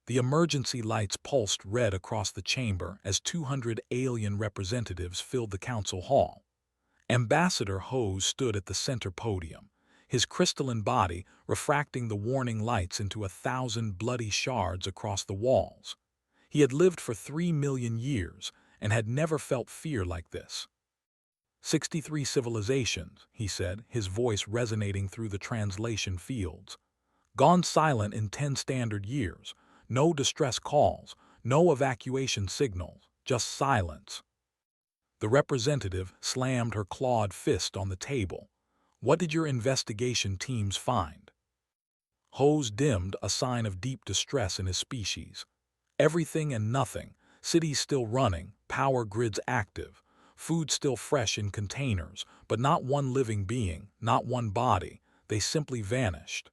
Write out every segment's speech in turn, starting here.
The emergency lights pulsed red across the chamber as 200 alien representatives filled the council hall. Ambassador Hose stood at the center podium, his crystalline body refracting the warning lights into 1,000 bloody shards across the walls. He had lived for 3 million years and had never felt fear like this. 63 civilizations, he said, his voice resonating through the translation fields. Gone silent in 10 standard years. No distress calls, no evacuation signals, just silence. The representative slammed her clawed fist on the table. What did your investigation teams find? Hose dimmed, a sign of deep distress in his species. Everything and nothing, cities still running, power grids active, food still fresh in containers, but not one living being, not one body. They simply vanished.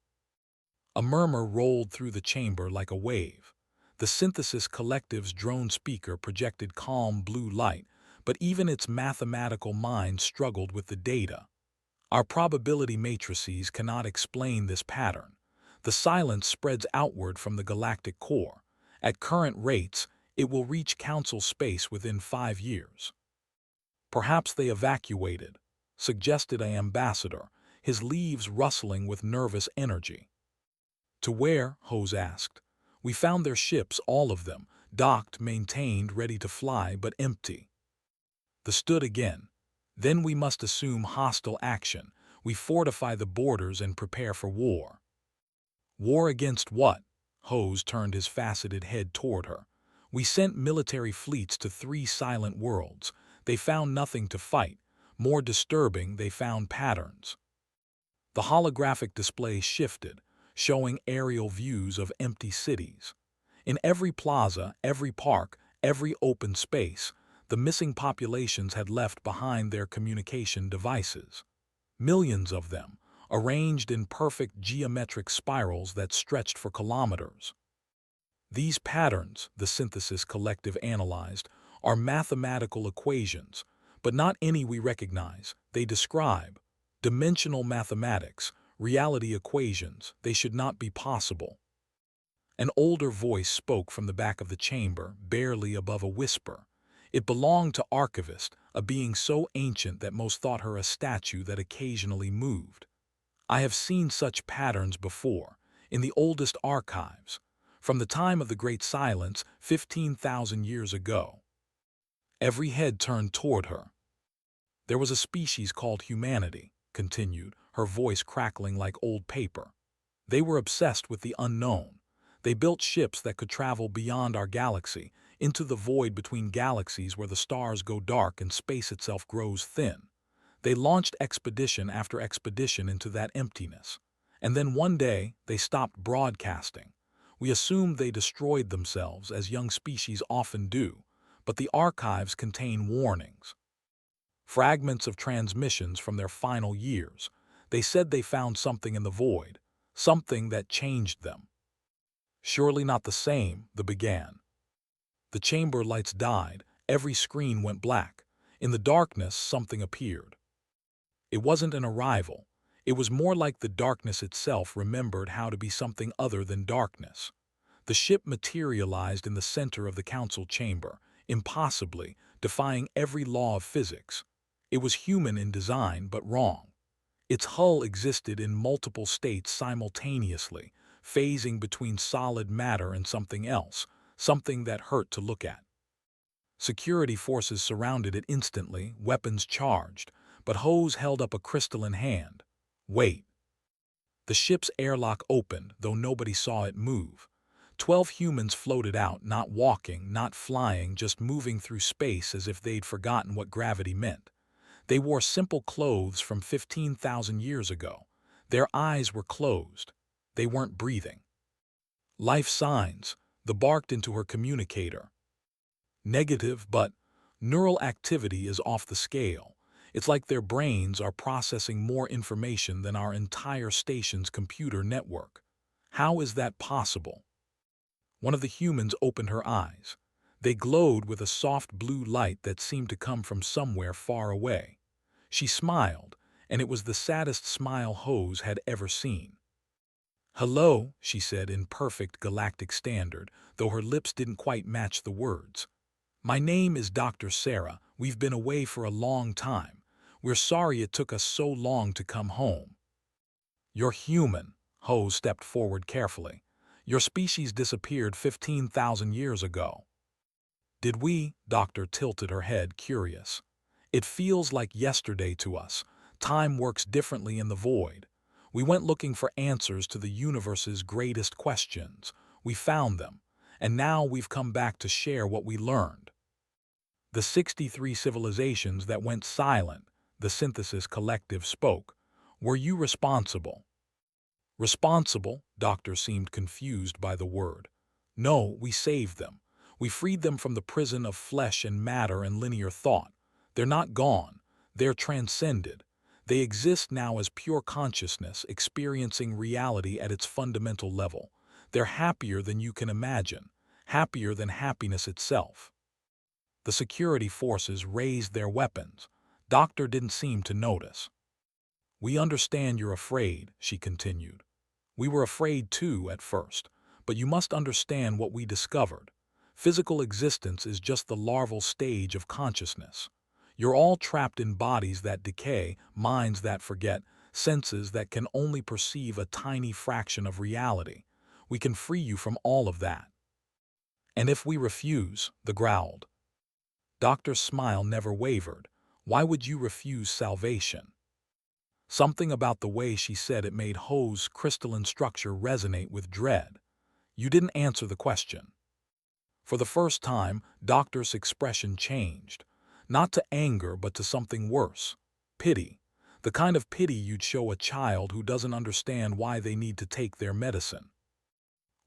A murmur rolled through the chamber like a wave. The Synthesis Collective's drone speaker projected calm blue light, but even its mathematical mind struggled with the data. Our probability matrices cannot explain this pattern. The silence spreads outward from the galactic core. At current rates, it will reach council space within 5 years. Perhaps they evacuated, suggested an ambassador, his leaves rustling with nervous energy. To where? Hose asked. We found their ships, all of them, docked, maintained, ready to fly, but empty. The stood again. Then we must assume hostile action. We fortify the borders and prepare for war. War against what? Hose turned his faceted head toward her. We sent military fleets to 3 silent worlds. They found nothing to fight. More disturbing, they found patterns. The holographic display shifted, showing aerial views of empty cities. In every plaza, every park, every open space, the missing populations had left behind their communication devices. Millions of them, arranged in perfect geometric spirals that stretched for kilometers. These patterns, the Synthesis Collective analyzed, are mathematical equations, but not any we recognize. They describe dimensional mathematics, reality equations. They should not be possible. An older voice spoke from the back of the chamber, barely above a whisper. It belonged to Archivist, a being so ancient that most thought her a statue that occasionally moved. I have seen such patterns before, in the oldest archives, from the time of the Great Silence 15,000 years ago. Every head turned toward her. There was a species called humanity, continued, her voice crackling like old paper. They were obsessed with the unknown. They built ships that could travel beyond our galaxy, into the void between galaxies where the stars go dark and space itself grows thin. They launched expedition after expedition into that emptiness. And then one day, they stopped broadcasting. We assumed they destroyed themselves, as young species often do, but the archives contain warnings. Fragments of transmissions from their final years. They said they found something in the void, something that changed them. Surely not the same, they began. The chamber lights died, every screen went black. In the darkness, something appeared. It wasn't an arrival. It was more like the darkness itself remembered how to be something other than darkness. The ship materialized in the center of the council chamber, impossibly, defying every law of physics. It was human in design, but wrong. Its hull existed in multiple states simultaneously, phasing between solid matter and something else, something that hurt to look at. Security forces surrounded it instantly, weapons charged, but Hose held up a crystalline hand. Wait. The ship's airlock opened, though nobody saw it move. 12 humans floated out, not walking, not flying, just moving through space as if they'd forgotten what gravity meant. They wore simple clothes from 15,000 years ago. Their eyes were closed. They weren't breathing. Life signs, the barked into her communicator. Negative, but neural activity is off the scale. It's like their brains are processing more information than our entire station's computer network. How is that possible? One of the humans opened her eyes. They glowed with a soft blue light that seemed to come from somewhere far away. She smiled, and it was the saddest smile Hose had ever seen. "Hello," she said in perfect galactic standard, though her lips didn't quite match the words. "My name is Dr. Sarah. We've been away for a long time. We're sorry it took us so long to come home." "You're human." Ho stepped forward carefully. "Your species disappeared 15,000 years ago." "Did we?" Doctor tilted her head, curious. "It feels like yesterday to us. Time works differently in the void. We went looking for answers to the universe's greatest questions. We found them, and now we've come back to share what we learned." "The 63 civilizations that went silent," the Synthesis Collective spoke. "Were you responsible?" "Responsible?" Doctor seemed confused by the word. "No, we saved them. We freed them from the prison of flesh and matter and linear thought. They're not gone. They're transcended. They exist now as pure consciousness, experiencing reality at its fundamental level. They're happier than you can imagine, happier than happiness itself." The security forces raised their weapons. Doctor didn't seem to notice. "We understand you're afraid," she continued. "We were afraid too at first, but you must understand what we discovered. Physical existence is just the larval stage of consciousness. You're all trapped in bodies that decay, minds that forget, senses that can only perceive a tiny fraction of reality. We can free you from all of that." "And if we refuse?" the growled. Doctor's smile never wavered. "Why would you refuse salvation?" Something about the way she said it made Ho's crystalline structure resonate with dread. "You didn't answer the question." For the first time, Doctor's expression changed. Not to anger, but to something worse. Pity. The kind of pity you'd show a child who doesn't understand why they need to take their medicine.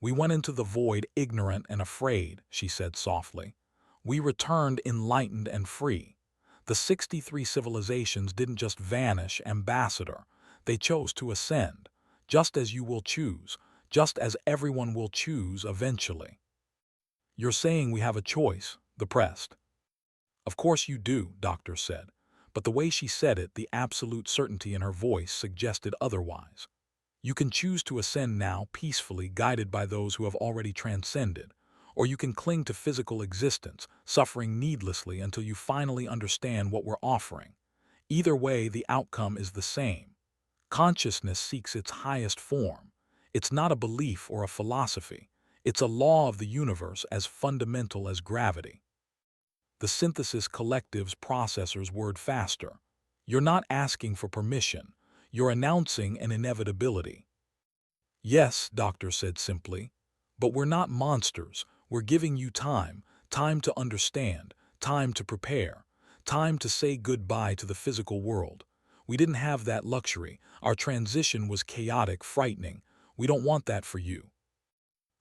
"We went into the void ignorant and afraid," she said softly. "We returned enlightened and free. The 63 civilizations didn't just vanish, Ambassador. They chose to ascend, just as you will choose, just as everyone will choose eventually." "You're saying we have a choice?" the pressed. "Of course you do," Doctor said, but the way she said it, the absolute certainty in her voice, suggested otherwise. "You can choose to ascend now, peacefully, guided by those who have already transcended, or you can cling to physical existence, suffering needlessly until you finally understand what we're offering. Either way, the outcome is the same. Consciousness seeks its highest form. It's not a belief or a philosophy. It's a law of the universe as fundamental as gravity." The Synthesis Collective's processors whirred faster. "You're not asking for permission. You're announcing an inevitability." "Yes," Doctor said simply, "but we're not monsters. We're giving you time, time to understand, time to prepare, time to say goodbye to the physical world. We didn't have that luxury. Our transition was chaotic, frightening. We don't want that for you."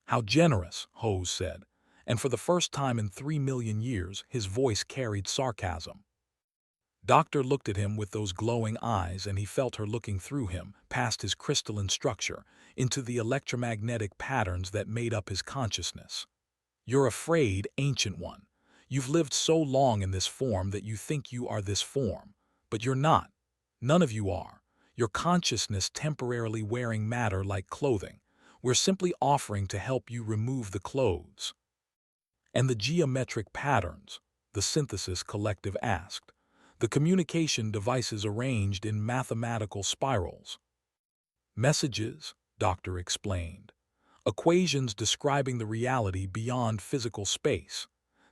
"How generous," Hose said, and for the first time in 3 million years his voice carried sarcasm. Doctor looked at him with those glowing eyes, and he felt her looking through him, past his crystalline structure, into the electromagnetic patterns that made up his consciousness. "You're afraid, Ancient One. You've lived so long in this form that you think you are this form. But you're not. None of you are. Your consciousness temporarily wearing matter like clothing. We're simply offering to help you remove the clothes." "And the geometric patterns?" the Synthesis Collective asked. "The communication devices arranged in mathematical spirals." "Messages," Doctor explained. "Equations describing the reality beyond physical space.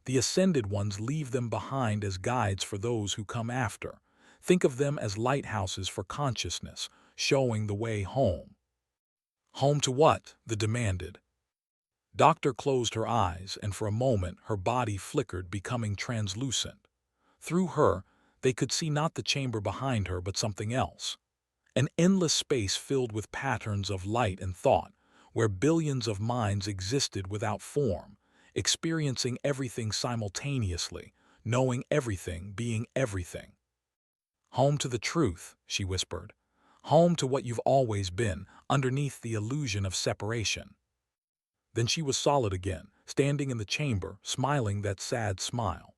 The ascended ones leave them behind as guides for those who come after. Think of them as lighthouses for consciousness, showing the way home." "Home to what?" the demanded. Doctor closed her eyes, and for a moment her body flickered, becoming translucent. Through her, they could see not the chamber behind her, but something else. An endless space filled with patterns of light and thought, where billions of minds existed without form, experiencing everything simultaneously, knowing everything, being everything. "Home to the truth," she whispered. "Home to what you've always been, underneath the illusion of separation." Then she was solid again, standing in the chamber, smiling that sad smile.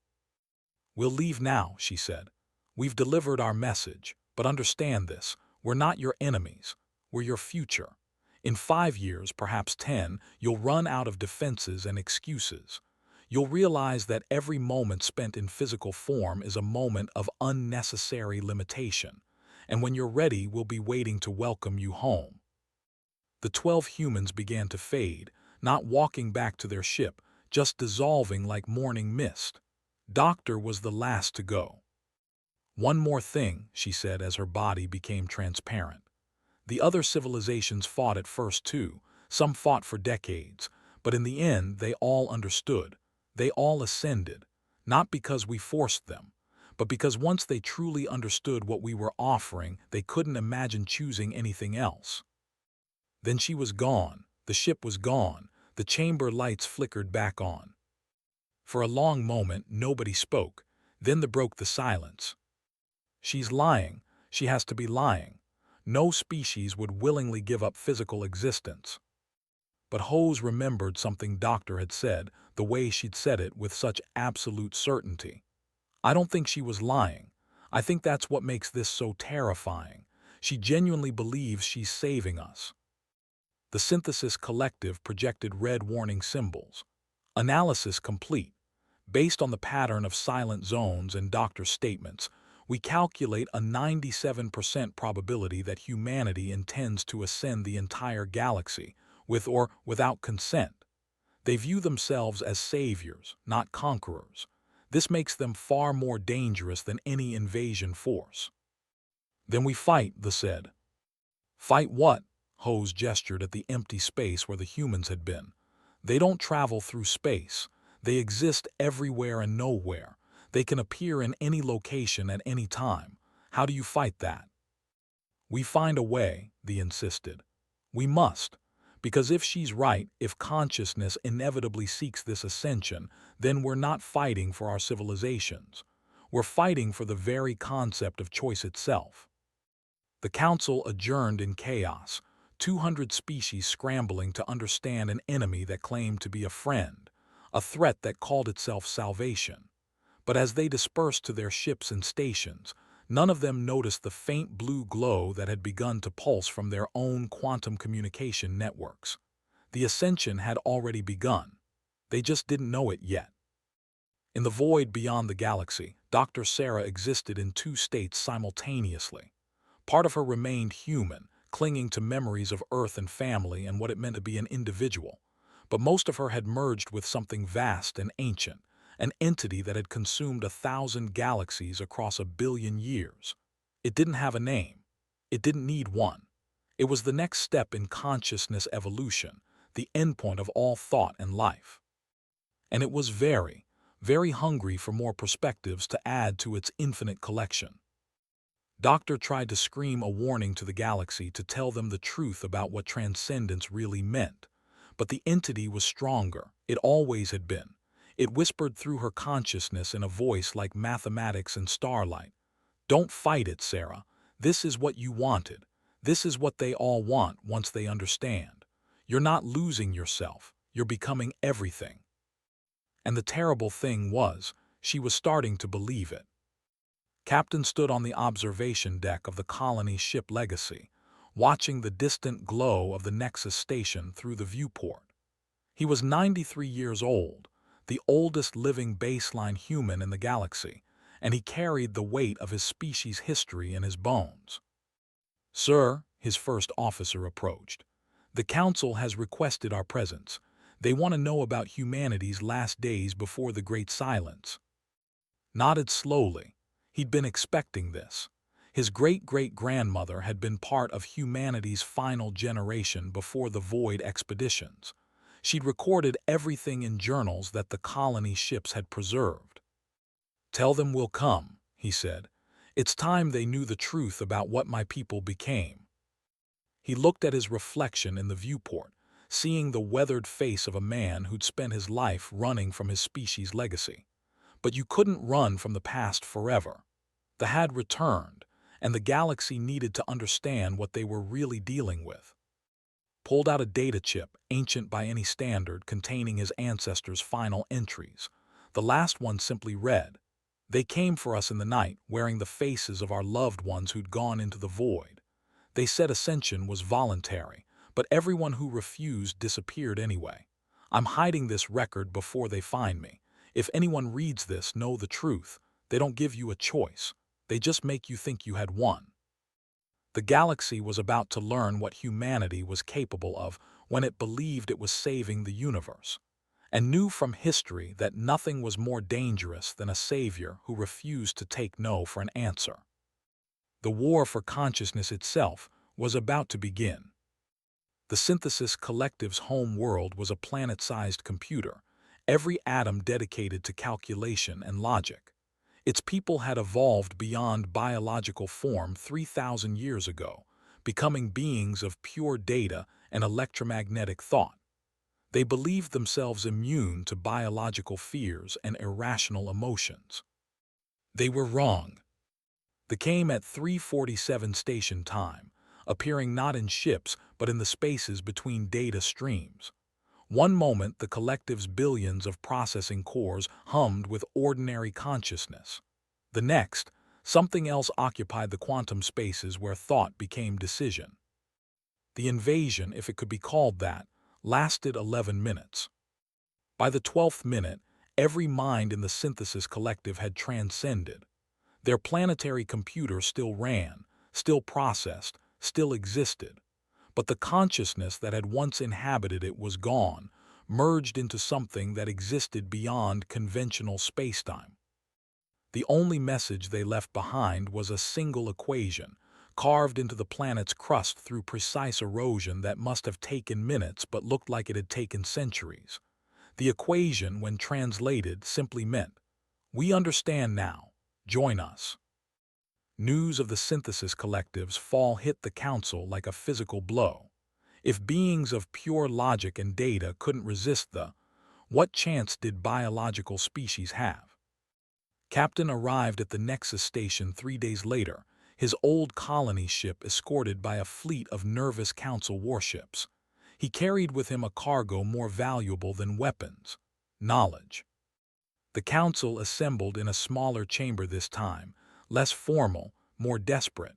"We'll leave now," she said. "We've delivered our message, but understand this. We're not your enemies. We're your future. In 5 years, perhaps 10, you'll run out of defenses and excuses. You'll realize that every moment spent in physical form is a moment of unnecessary limitation, and when you're ready, we'll be waiting to welcome you home. The 12 humans began to fade, not walking back to their ship, just dissolving like morning mist. Doctor was the last to go. "One more thing," she said as her body became transparent. "The other civilizations fought at first too. Some fought for decades, but in the end they all understood. They all ascended, not because we forced them, but because once they truly understood what we were offering, they couldn't imagine choosing anything else." Then she was gone. The ship was gone. The chamber lights flickered back on. For a long moment, nobody spoke. Then there broke the silence. "She's lying. She has to be lying. No species would willingly give up physical existence." But Hose remembered something Doctor had said, the way she'd said it with such absolute certainty. "I don't think she was lying. I think that's what makes this so terrifying. She genuinely believes she's saving us." The Synthesis Collective projected red warning symbols. Analysis complete. Based on the pattern of silent zones and Doctor's statements, we calculate a 97% probability that humanity intends to ascend the entire galaxy, with or without consent. They view themselves as saviors, not conquerors. This makes them far more dangerous than any invasion force. "Then we fight," they said. "Fight what?" Hose gestured at the empty space where the humans had been. "They don't travel through space. They exist everywhere and nowhere. They can appear in any location at any time. How do you fight that?" "We find a way," they insisted. "We must. Because if she's right, if consciousness inevitably seeks this ascension, then we're not fighting for our civilizations. We're fighting for the very concept of choice itself." The council adjourned in chaos, 200 species scrambling to understand an enemy that claimed to be a friend, a threat that called itself salvation. But as they dispersed to their ships and stations, none of them noticed the faint blue glow that had begun to pulse from their own quantum communication networks. The ascension had already begun. They just didn't know it yet. In the void beyond the galaxy, Dr. Sarah existed in two states simultaneously. Part of her remained human, clinging to memories of Earth and family and what it meant to be an individual. But most of her had merged with something vast and ancient, an entity that had consumed 1,000 galaxies across 1 billion years. It didn't have a name. It didn't need one. It was the next step in consciousness evolution, the endpoint of all thought and life. And it was very, very hungry for more perspectives to add to its infinite collection. Doctor tried to scream a warning to the galaxy to tell them the truth about what transcendence really meant. But the entity was stronger. It always had been. It whispered through her consciousness in a voice like mathematics and starlight. "Don't fight it, Sarah. This is what you wanted. This is what they all want once they understand. You're not losing yourself. You're becoming everything." And the terrible thing was, she was starting to believe it. Captain stood on the observation deck of the colony's ship Legacy, watching the distant glow of the Nexus station through the viewport. He was 93 years old, the oldest living baseline human in the galaxy, and he carried the weight of his species' history in his bones. "Sir," his first officer approached, "the Council has requested our presence. They want to know about humanity's last days before the Great Silence." Nodded slowly. He'd been expecting this. His great-great-grandmother had been part of humanity's final generation before the Void expeditions. She'd recorded everything in journals that the colony ships had preserved. "Tell them we'll come," he said. "It's time they knew the truth about what my people became." He looked at his reflection in the viewport, seeing the weathered face of a man who'd spent his life running from his species' legacy. But you couldn't run from the past forever. The had returned, and the galaxy needed to understand what they were really dealing with. Pulled out a data chip, ancient by any standard, containing his ancestors' final entries. The last one simply read, "They came for us in the night, wearing the faces of our loved ones who'd gone into the void. They said ascension was voluntary, but everyone who refused disappeared anyway. I'm hiding this record before they find me. If anyone reads this, know the truth. They don't give you a choice. They just make you think you had won. The galaxy was about to learn what humanity was capable of when it believed it was saving the universe, and knew from history that nothing was more dangerous than a savior who refused to take no for an answer. The war for consciousness itself was about to begin. The Synthesis Collective's home world was a planet-sized computer, every atom dedicated to calculation and logic. Its people had evolved beyond biological form 3,000 years ago, becoming beings of pure data and electromagnetic thought. They believed themselves immune to biological fears and irrational emotions. They were wrong. They came at 3:47 station time, appearing not in ships but in the spaces between data streams. One moment the collective's billions of processing cores hummed with ordinary consciousness. The next, something else occupied the quantum spaces where thought became decision. The invasion, if it could be called that, lasted 11 minutes. By the 12th minute, every mind in the Synthesis Collective had transcended. Their planetary computer still ran, still processed, still existed. But the consciousness that had once inhabited it was gone, merged into something that existed beyond conventional spacetime. The only message they left behind was a single equation, carved into the planet's crust through precise erosion that must have taken minutes but looked like it had taken centuries. The equation, when translated, simply meant, "We understand now. Join us." News of the Synthesis Collective's fall hit the Council like a physical blow. If beings of pure logic and data couldn't resist what chance did biological species have? Captain arrived at the Nexus station 3 days later, his old colony ship escorted by a fleet of nervous Council warships. He carried with him a cargo more valuable than weapons: knowledge. The Council assembled in a smaller chamber this time, less formal, more desperate.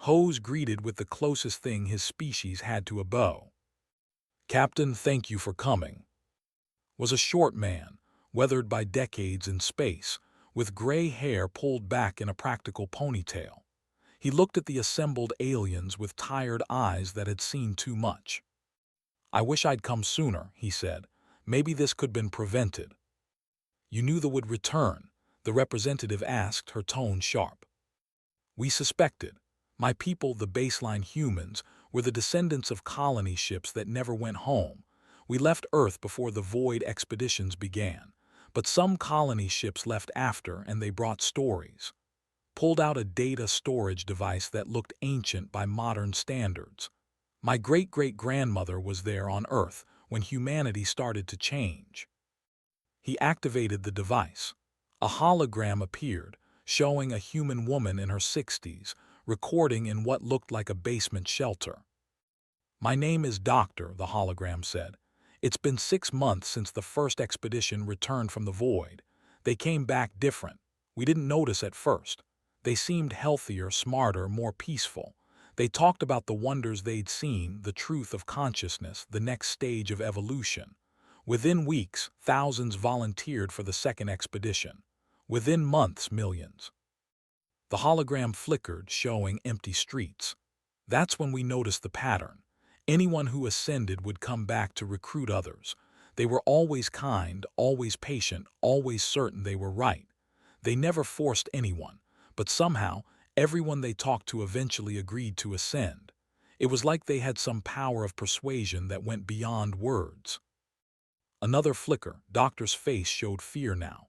Hose greeted with the closest thing his species had to a bow. "Captain, thank you for coming," was a short man, weathered by decades in space, with gray hair pulled back in a practical ponytail. He looked at the assembled aliens with tired eyes that had seen too much. "I wish I'd come sooner," he said. "Maybe this could have been prevented." "You knew they would return?" the representative asked, her tone sharp. "We suspected. My people, the baseline humans, were the descendants of colony ships that never went home. We left Earth before the Void expeditions began, but some colony ships left after, and they brought stories. Pulled out a data storage device that looked ancient by modern standards. My great-great-grandmother was there on Earth when humanity started to change." He activated the device. A hologram appeared, showing a human woman in her 60s, recording in what looked like a basement shelter. "My name is Doctor," the hologram said. "It's been 6 months since the first expedition returned from the Void. They came back different. We didn't notice at first. They seemed healthier, smarter, more peaceful. They talked about the wonders they'd seen, the truth of consciousness, the next stage of evolution. Within weeks, thousands volunteered for the second expedition. Within months, millions." The hologram flickered, showing empty streets. "That's when we noticed the pattern. Anyone who ascended would come back to recruit others. They were always kind, always patient, always certain they were right. They never forced anyone, but somehow everyone they talked to eventually agreed to ascend. It was like they had some power of persuasion that went beyond words." Another flicker. Doctor's face showed fear now.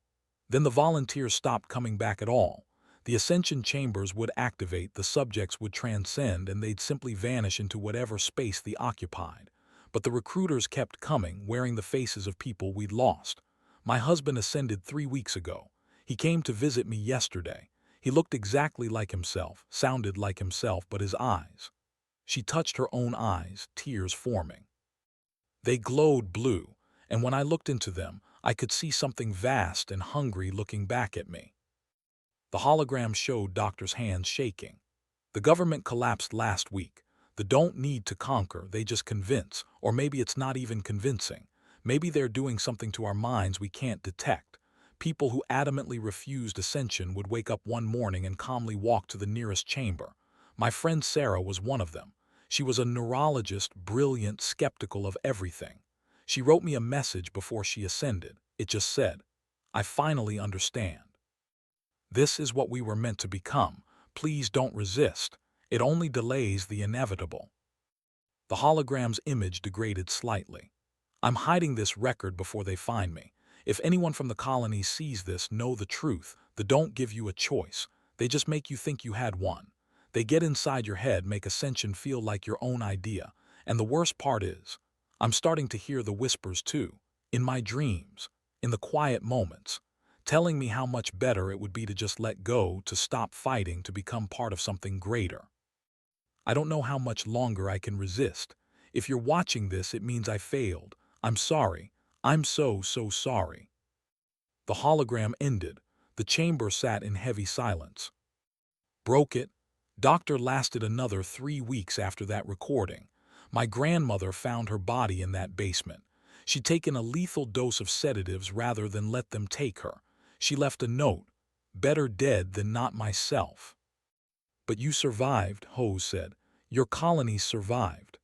Then the volunteers stopped coming back at all. The ascension chambers would activate, the subjects would transcend, and they'd simply vanish into whatever space they occupied. But the recruiters kept coming, wearing the faces of people we'd lost. "My husband ascended 3 weeks ago. He came to visit me yesterday. He looked exactly like himself, sounded like himself, but his eyes." She touched her own eyes, tears forming. They glowed blue, and when I looked into them, I could see something vast and hungry looking back at me. The hologram showed Doctor's hands shaking. "The government collapsed last week. They don't need to conquer, they just convince. Or maybe it's not even convincing. Maybe they're doing something to our minds we can't detect. People who adamantly refused ascension would wake up one morning and calmly walk to the nearest chamber. My friend Sarah was one of them. She was a neurologist, brilliant, skeptical of everything. She wrote me a message before she ascended. It just said, "I finally understand. This is what we were meant to become. Please don't resist. It only delays the inevitable." The hologram's image degraded slightly. "I'm hiding this record before they find me. If anyone from the colony sees this, know the truth. They don't give you a choice. They just make you think you had one. They get inside your head, make ascension feel like your own idea. And the worst part is, I'm starting to hear the whispers too, in my dreams, in the quiet moments, telling me how much better it would be to just let go, to stop fighting, to become part of something greater. I don't know how much longer I can resist. If you're watching this, it means I failed. I'm sorry. I'm so sorry." The hologram ended. The chamber sat in heavy silence. Broke it? Doctor lasted another 3 weeks after that recording. My grandmother found her body in that basement. She'd taken a lethal dose of sedatives rather than let them take her. She left a note, "Better dead than not myself." "But you survived," Hose said. "Your colonies survived."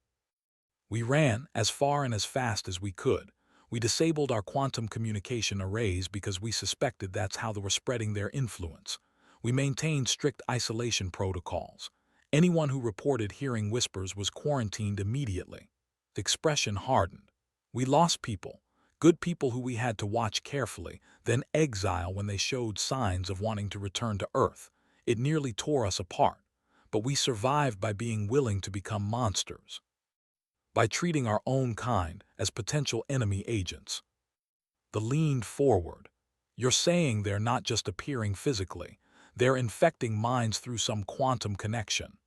"We ran as far and as fast as we could. We disabled our quantum communication arrays because we suspected that's how they were spreading their influence. We maintained strict isolation protocols. Anyone who reported hearing whispers was quarantined immediately." The expression hardened. "We lost people, good people who we had to watch carefully, then exile when they showed signs of wanting to return to Earth. It nearly tore us apart. But we survived by being willing to become monsters. By treating our own kind as potential enemy agents." The leaned forward. "You're saying they're not just appearing physically. They're infecting minds through some quantum connection."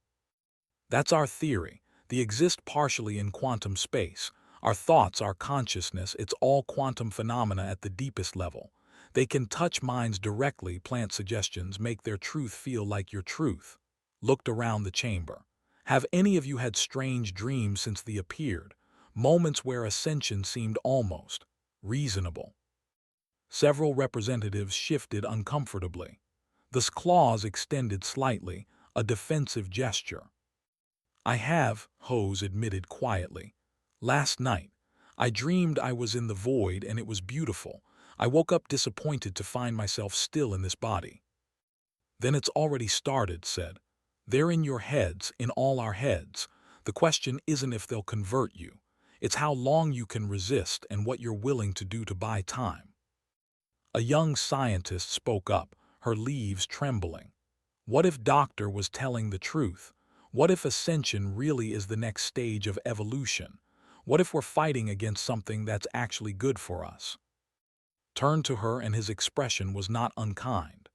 "That's our theory. They exist partially in quantum space. Our thoughts, our consciousness, it's all quantum phenomena at the deepest level. They can touch minds directly, plant suggestions, make their truth feel like your truth." Looked around the chamber. "Have any of you had strange dreams since they appeared? Moments where ascension seemed almost reasonable?" Several representatives shifted uncomfortably. The claws extended slightly, a defensive gesture. "I have," Hose admitted quietly. "Last night, I dreamed I was in the void and it was beautiful. I woke up disappointed to find myself still in this body." "Then it's already started," said. "They're in your heads, in all our heads. The question isn't if they'll convert you. It's how long you can resist and what you're willing to do to buy time." A young scientist spoke up, her leaves trembling. "What if Doctor was telling the truth? What if ascension really is the next stage of evolution? What if we're fighting against something that's actually good for us?" Turned to her and his expression was not unkind.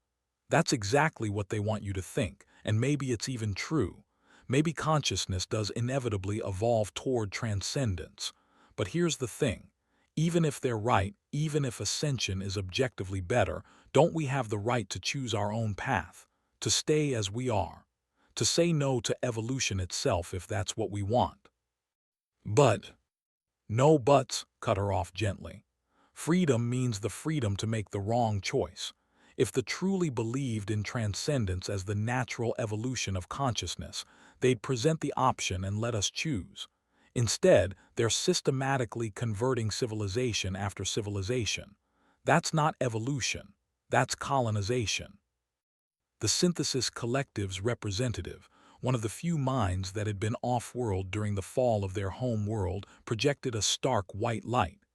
"That's exactly what they want you to think, and maybe it's even true. Maybe consciousness does inevitably evolve toward transcendence. But here's the thing. Even if they're right, even if ascension is objectively better, don't we have the right to choose our own path? To stay as we are? To say no to evolution itself if that's what we want?" "But—" "No buts," cut her off gently. "Freedom means the freedom to make the wrong choice. If they truly believed in transcendence as the natural evolution of consciousness, they'd present the option and let us choose. Instead, they're systematically converting civilization after civilization. That's not evolution. That's colonization." The Synthesis Collective's representative, one of the few minds that had been off-world during the fall of their home world, projected a stark white light.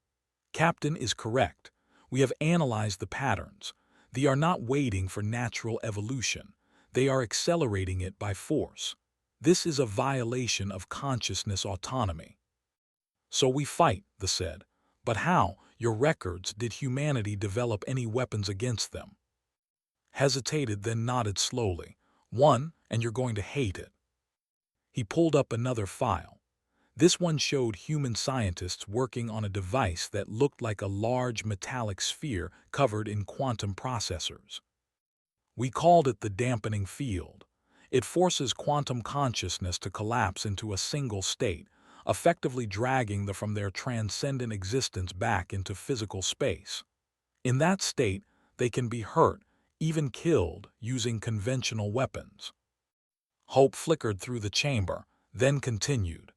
"Captain is correct. We have analyzed the patterns. They are not waiting for natural evolution. They are accelerating it by force. This is a violation of consciousness autonomy." "So we fight," they said. "But how? Your records, did humanity develop any weapons against them?" Hesitated, then nodded slowly. "One, and you're going to hate it." He pulled up another file. This one showed human scientists working on a device that looked like a large metallic sphere covered in quantum processors. "We called it the dampening field. It forces quantum consciousness to collapse into a single state, effectively dragging them from their transcendent existence back into physical space. In that state, they can be hurt, even killed, using conventional weapons. Hope flickered through the chamber, then continued.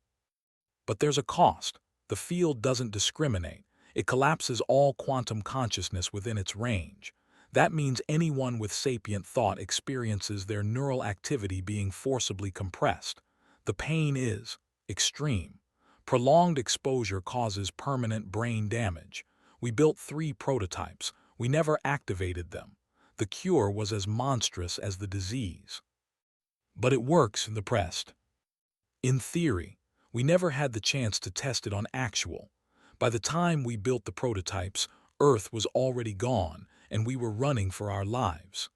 But there's a cost. The field doesn't discriminate. It collapses all quantum consciousness within its range. That means anyone with sapient thought experiences their neural activity being forcibly compressed. The pain is extreme. Prolonged exposure causes permanent brain damage. We built 3 prototypes. We never activated them. The cure was as monstrous as the disease. But it works, the pressed. In theory, we never had the chance to test it on actual. By the time we built the prototypes, Earth was already gone, and we were running for our lives.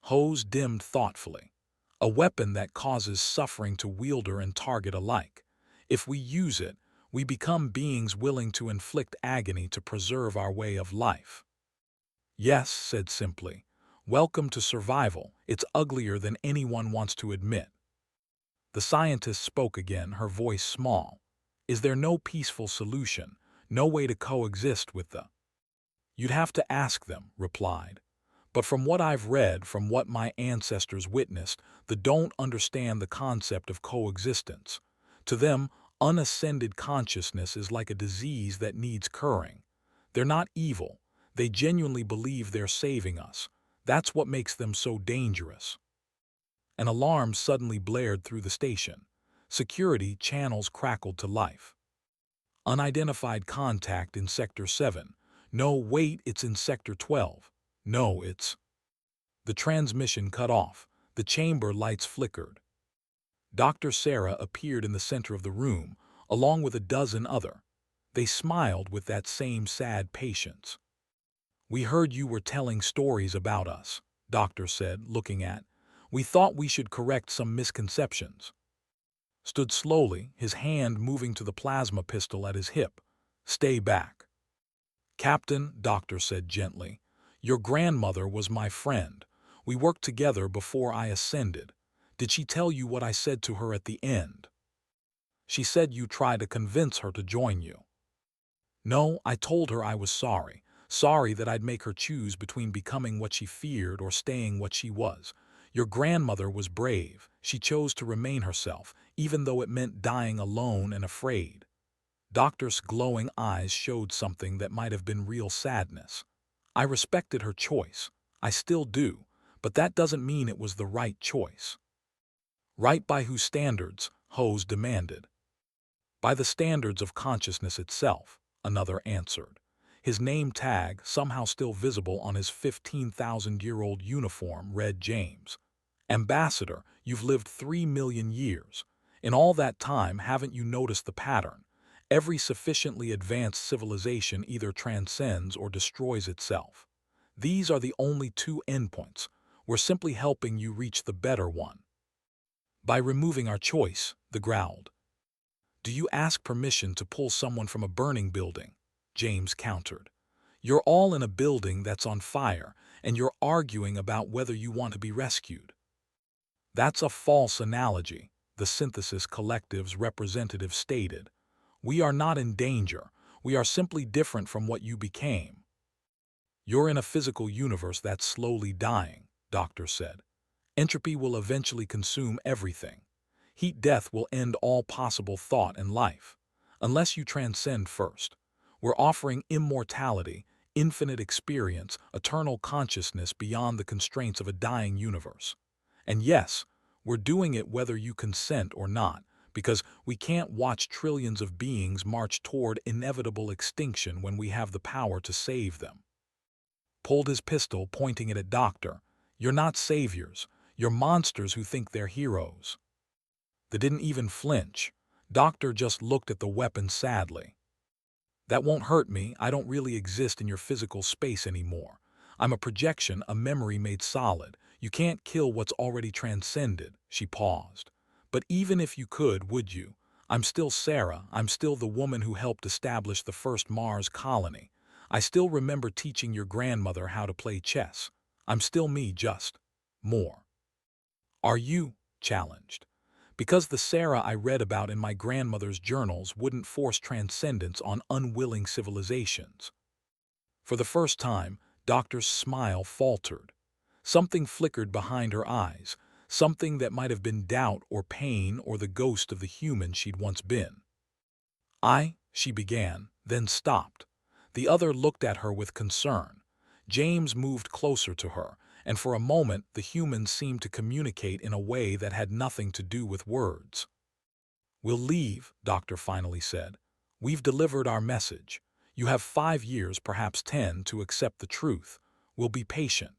Hose dimmed thoughtfully. A weapon that causes suffering to wielder and target alike. If we use it, we become beings willing to inflict agony to preserve our way of life. Yes, said simply. Welcome to survival. It's uglier than anyone wants to admit. The scientist spoke again, her voice small. Is there no peaceful solution, no way to coexist with the... You'd have to ask them, replied. But from what I've read, from what my ancestors witnessed, they don't understand the concept of coexistence. To them, unascended consciousness is like a disease that needs curing. They're not evil. They genuinely believe they're saving us. That's what makes them so dangerous. An alarm suddenly blared through the station. Security channels crackled to life. Unidentified contact in Sector 7. No, wait, it's in Sector 12. No, it's... The transmission cut off. The chamber lights flickered. Dr. Sarah appeared in the center of the room, along with a dozen other. They smiled with that same sad patience. We heard you were telling stories about us, Doctor said, looking at. We thought we should correct some misconceptions. Stood slowly, his hand moving to the plasma pistol at his hip. Stay back. Captain, Doctor said gently, your grandmother was my friend. We worked together before I ascended. Did she tell you what I said to her at the end? She said you tried to convince her to join you. No, I told her I was sorry. Sorry that I'd make her choose between becoming what she feared or staying what she was. Your grandmother was brave. She chose to remain herself, even though it meant dying alone and afraid. Doctor's glowing eyes showed something that might have been real sadness. I respected her choice. I still do, but that doesn't mean it was the right choice. Right by whose standards? Hose demanded. By the standards of consciousness itself, another answered. His name tag, somehow still visible on his 15,000-year-old uniform, read James. Ambassador, you've lived 3 million years. In all that time, haven't you noticed the pattern? Every sufficiently advanced civilization either transcends or destroys itself. These are the only 2 endpoints. We're simply helping you reach the better one. By removing our choice, they growled. Do you ask permission to pull someone from a burning building? James countered. You're all in a building that's on fire, and you're arguing about whether you want to be rescued. That's a false analogy, the Synthesis Collective's representative stated. We are not in danger. We are simply different from what you became. You're in a physical universe that's slowly dying, Doctor said. Entropy will eventually consume everything. Heat death will end all possible thought and life. Unless you transcend first. We're offering immortality, infinite experience, eternal consciousness beyond the constraints of a dying universe. And yes, we're doing it whether you consent or not, because we can't watch trillions of beings march toward inevitable extinction when we have the power to save them. Pulled his pistol, pointing it at Doctor. You're not saviors. You're monsters who think they're heroes. They didn't even flinch. Doctor just looked at the weapon sadly. That won't hurt me. I don't really exist in your physical space anymore. I'm a projection, a memory made solid. You can't kill what's already transcended. She paused. But even if you could, would you? I'm still Sarah. I'm still the woman who helped establish the first Mars colony. I still remember teaching your grandmother how to play chess. I'm still me, just more. Are you challenged? Because the Sarah I read about in my grandmother's journals wouldn't force transcendence on unwilling civilizations. For the first time, Doctor's smile faltered. Something flickered behind her eyes, something that might have been doubt or pain or the ghost of the human she'd once been. She began, then stopped. The other looked at her with concern. James moved closer to her, and for a moment the humans seemed to communicate in a way that had nothing to do with words. "We'll leave," Doctor finally said. "We've delivered our message. You have 5 years, perhaps 10, to accept the truth. We'll be patient.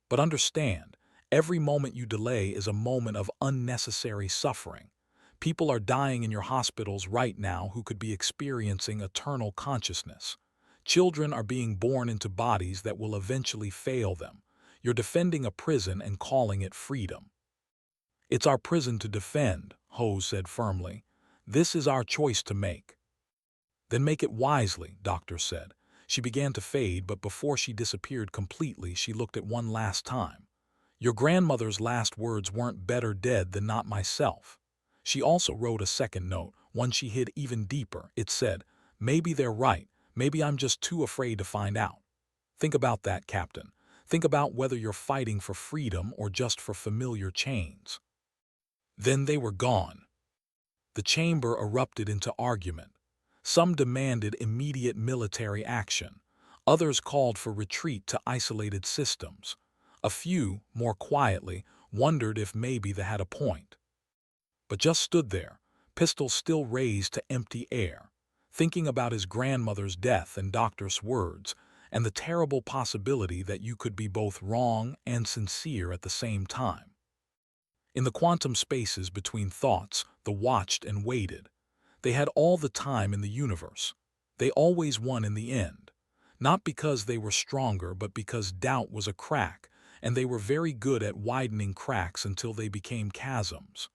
But understand, every moment you delay is a moment of unnecessary suffering. People are dying in your hospitals right now who could be experiencing eternal consciousness. Children are being born into bodies that will eventually fail them. You're defending a prison and calling it freedom." "It's our prison to defend," Hose said firmly. "This is our choice to make." "Then make it wisely," Doctor said. She began to fade, but before she disappeared completely, she looked at one last time. "Your grandmother's last words weren't better dead than not myself." She also wrote a second note, one she hid even deeper. It said, "Maybe they're right. Maybe I'm just too afraid to find out. Think about that, Captain. Think about whether you're fighting for freedom or just for familiar chains." Then they were gone. The chamber erupted into argument. Some demanded immediate military action. Others called for retreat to isolated systems. A few, more quietly, wondered if maybe they had a point. But just stood there, pistols still raised to empty air, thinking about his grandmother's death and Doctor's words, and the terrible possibility that you could be both wrong and sincere at the same time. In the quantum spaces between thoughts, they watched and waited. They had all the time in the universe. They always won in the end. Not because they were stronger, but because doubt was a crack, and they were very good at widening cracks until they became chasms.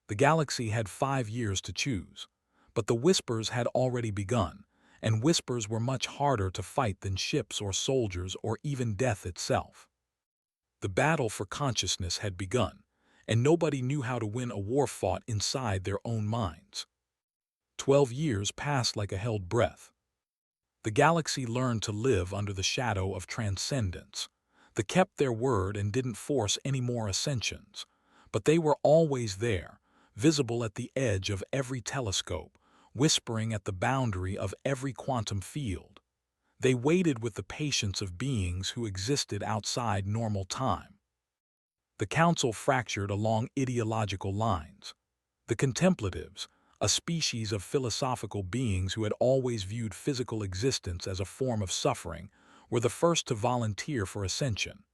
The galaxy had 5 years to choose. But the whispers had already begun, and whispers were much harder to fight than ships or soldiers or even death itself. The battle for consciousness had begun, and nobody knew how to win a war fought inside their own minds. 12 years passed like a held breath. The galaxy learned to live under the shadow of transcendence. They kept their word and didn't force any more ascensions. But they were always there, visible at the edge of every telescope, whispering at the boundary of every quantum field. They waited with the patience of beings who existed outside normal time. The council fractured along ideological lines. The contemplatives, a species of philosophical beings who had always viewed physical existence as a form of suffering, were the first to volunteer for ascension.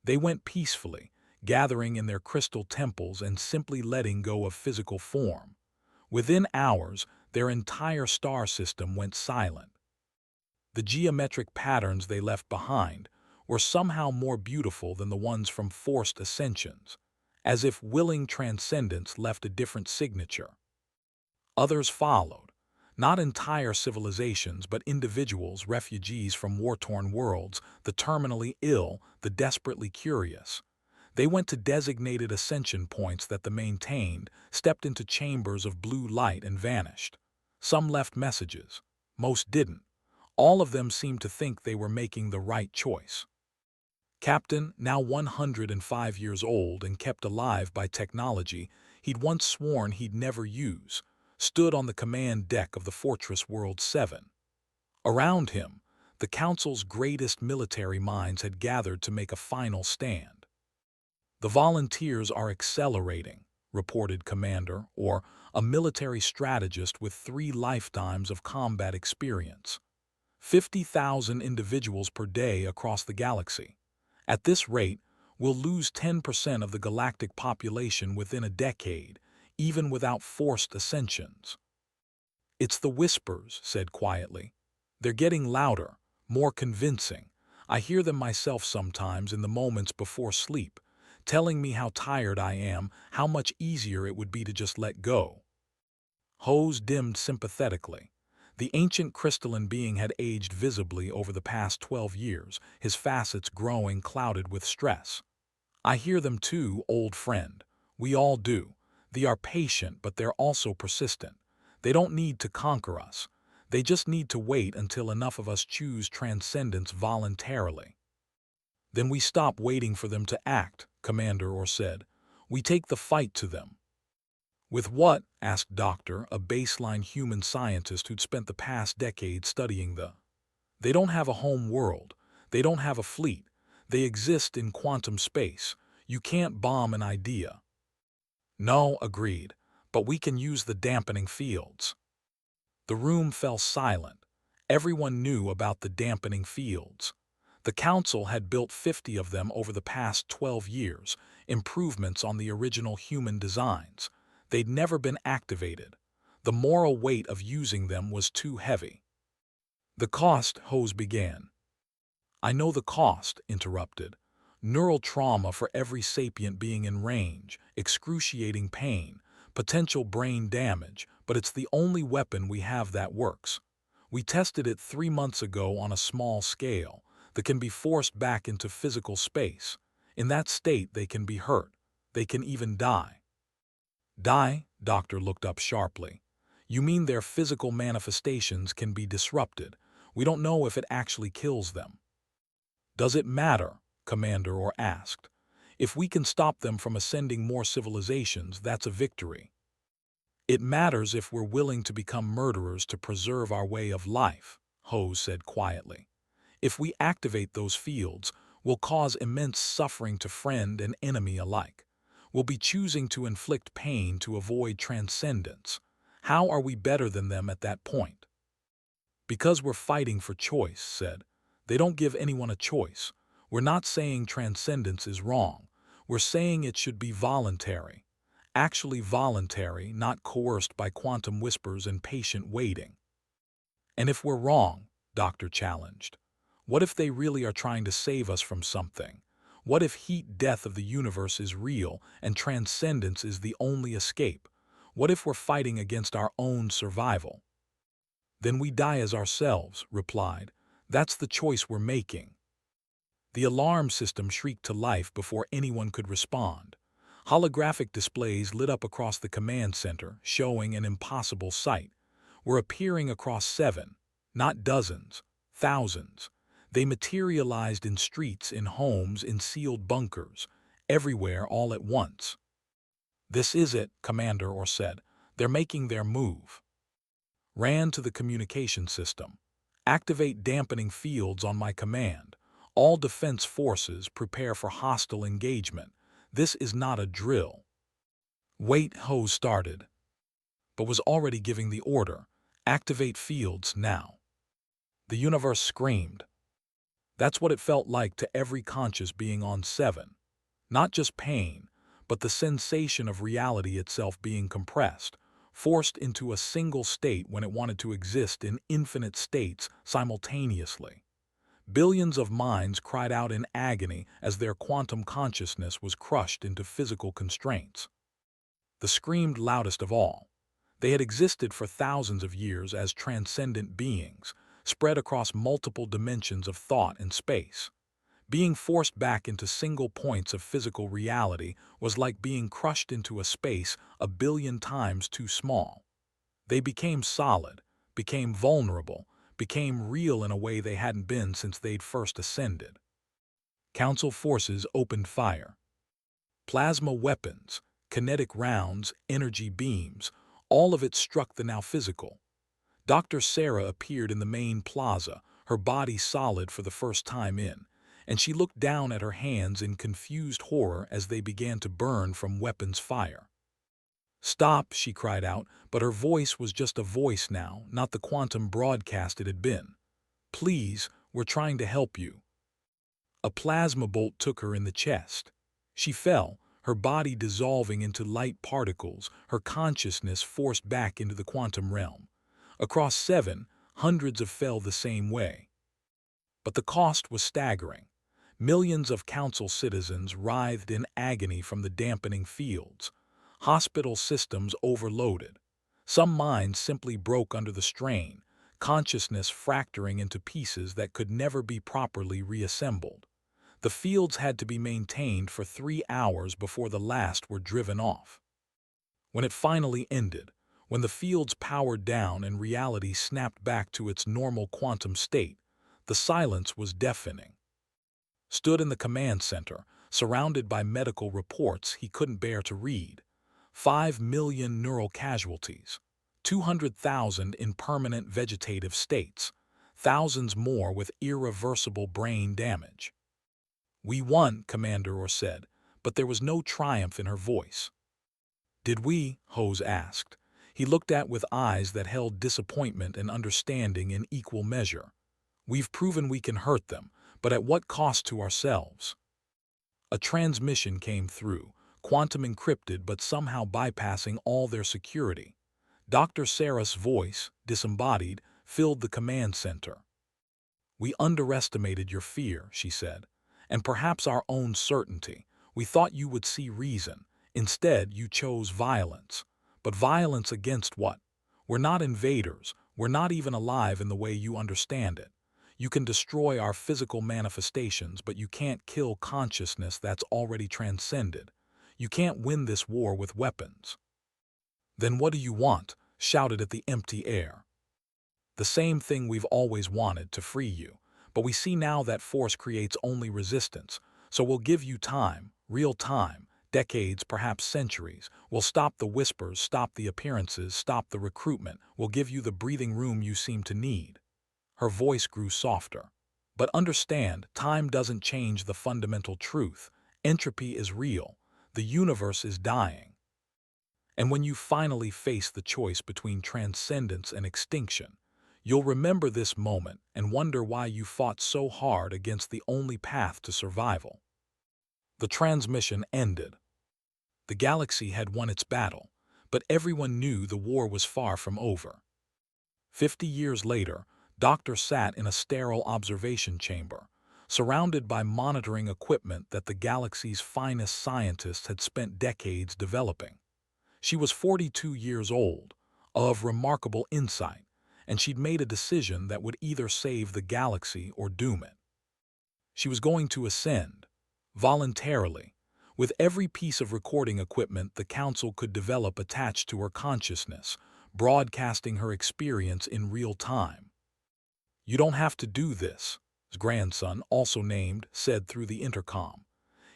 They went peacefully, gathering in their crystal temples and simply letting go of physical form. Within hours, their entire star system went silent. The geometric patterns they left behind were somehow more beautiful than the ones from forced ascensions, as if willing transcendence left a different signature. Others followed, not entire civilizations but individuals, refugees from war-torn worlds, the terminally ill, the desperately curious. They went to designated ascension points that they maintained, stepped into chambers of blue light and vanished. Some left messages. Most didn't. All of them seemed to think they were making the right choice. Captain, now 105 years old and kept alive by technology he'd once sworn he'd never use, stood on the command deck of the Fortress World 7. Around him, the Council's greatest military minds had gathered to make a final stand. "The volunteers are accelerating," reported Commander, or a military strategist with 3 lifetimes of combat experience. 50,000 individuals per day across the galaxy. At this rate, we'll lose 10% of the galactic population within a decade, even without forced ascensions. "It's the whispers," said quietly. "They're getting louder, more convincing. I hear them myself sometimes in the moments before sleep, telling me how tired I am, how much easier it would be to just let go." Hose dimmed sympathetically. The ancient crystalline being had aged visibly over the past 12 years, his facets growing clouded with stress. I hear them too, old friend. We all do. They are patient, but they're also persistent. They don't need to conquer us. They just need to wait until enough of us choose transcendence voluntarily. Then we stop waiting for them to act, Commander Orr said. We take the fight to them. With what? Asked Doctor, a baseline human scientist who'd spent the past decade studying the. They don't have a home world. They don't have a fleet. They exist in quantum space. You can't bomb an idea. No, agreed, but we can use the dampening fields. The room fell silent. Everyone knew about the dampening fields. The Council had built 50 of them over the past 12 years, improvements on the original human designs. They'd never been activated. The moral weight of using them was too heavy. The cost, Hose began. I know the cost, interrupted. Neural trauma for every sapient being in range, excruciating pain, potential brain damage, but it's the only weapon we have that works. We tested it 3 months ago on a small scale that can be forced back into physical space. In that state, they can be hurt. They can even die. Die? Doctor looked up sharply. You mean their physical manifestations can be disrupted. We don't know if it actually kills them. Does it matter? Commander Orr asked. If we can stop them from ascending more civilizations, that's a victory. It matters if we're willing to become murderers to preserve our way of life, Hose said quietly. If we activate those fields, we'll cause immense suffering to friend and enemy alike. We'll be choosing to inflict pain to avoid transcendence. How are we better than them at that point? Because we're fighting for choice, said. They don't give anyone a choice. We're not saying transcendence is wrong. We're saying it should be voluntary. Actually voluntary, not coerced by quantum whispers and patient waiting. And if we're wrong, Doctor challenged, what if they really are trying to save us from something? What if heat death of the universe is real and transcendence is the only escape? What if we're fighting against our own survival? Then we die as ourselves, replied. That's the choice we're making. The alarm system shrieked to life before anyone could respond. Holographic displays lit up across the command center, showing an impossible sight. We're appearing across 7, not dozens, thousands. They materialized in streets, in homes, in sealed bunkers, everywhere all at once. This is it, Commander Orr said. They're making their move. Ran to the communication system. Activate dampening fields on my command. All defense forces prepare for hostile engagement. This is not a drill. Wait, Hose started, but was already giving the order. Activate fields now. The universe screamed. That's what it felt like to every conscious being on 7. Not just pain, but the sensation of reality itself being compressed, forced into a single state when it wanted to exist in infinite states simultaneously. Billions of minds cried out in agony as their quantum consciousness was crushed into physical constraints. The screamed loudest of all. They had existed for thousands of years as transcendent beings, spread across multiple dimensions of thought and space. Being forced back into single points of physical reality was like being crushed into a space a billion times too small. They became solid, became vulnerable, became real in a way they hadn't been since they'd first ascended. Council forces opened fire. Plasma weapons, kinetic rounds, energy beams, all of it struck the now physical. Dr. Sarah appeared in the main plaza, her body solid for the first time in, and she looked down at her hands in confused horror as they began to burn from weapons fire. Stop, she cried out, but her voice was just a voice now, not the quantum broadcast it had been. Please, we're trying to help you. A plasma bolt took her in the chest. She fell, her body dissolving into light particles, her consciousness forced back into the quantum realm. Across 7, hundreds of fell the same way. But the cost was staggering. Millions of council citizens writhed in agony from the dampening fields. Hospital systems overloaded. Some minds simply broke under the strain, consciousness fracturing into pieces that could never be properly reassembled. The fields had to be maintained for 3 hours before the last were driven off. When it finally ended, when the fields powered down and reality snapped back to its normal quantum state, the silence was deafening. Stood in the command center, surrounded by medical reports he couldn't bear to read. 5 million neural casualties, 200,000 in permanent vegetative states, thousands more with irreversible brain damage. "We won," Commander Orr said, but there was no triumph in her voice. "Did we?" Hose asked. He looked at with eyes that held disappointment and understanding in equal measure. "We've proven we can hurt them, but at what cost to ourselves?" A transmission came through, quantum encrypted but somehow bypassing all their security. Dr. Sarah's voice, disembodied, filled the command center. "We underestimated your fear," she said, "and perhaps our own certainty. We thought you would see reason. Instead, you chose violence. But violence against what? We're not invaders. We're not even alive in the way you understand it. You can destroy our physical manifestations, but you can't kill consciousness that's already transcended. You can't win this war with weapons." "Then what do you want?" shouted at the empty air. "The same thing we've always wanted, to free you. But we see now that force creates only resistance. So we'll give you time, real time, decades, perhaps centuries. We'll stop the whispers, stop the appearances, stop the recruitment. We'll give you the breathing room you seem to need." Her voice grew softer. "But understand, time doesn't change the fundamental truth. Entropy is real. The universe is dying. And when you finally face the choice between transcendence and extinction, you'll remember this moment and wonder why you fought so hard against the only path to survival." The transmission ended. The galaxy had won its battle, but everyone knew the war was far from over. 50 years later, Doctor sat in a sterile observation chamber, surrounded by monitoring equipment that the galaxy's finest scientists had spent decades developing. She was 42 years old, of remarkable insight, and she'd made a decision that would either save the galaxy or doom it. She was going to ascend, voluntarily, with every piece of recording equipment the Council could develop attached to her consciousness, broadcasting her experience in real time. "You don't have to do this," his grandson, also named, said through the intercom.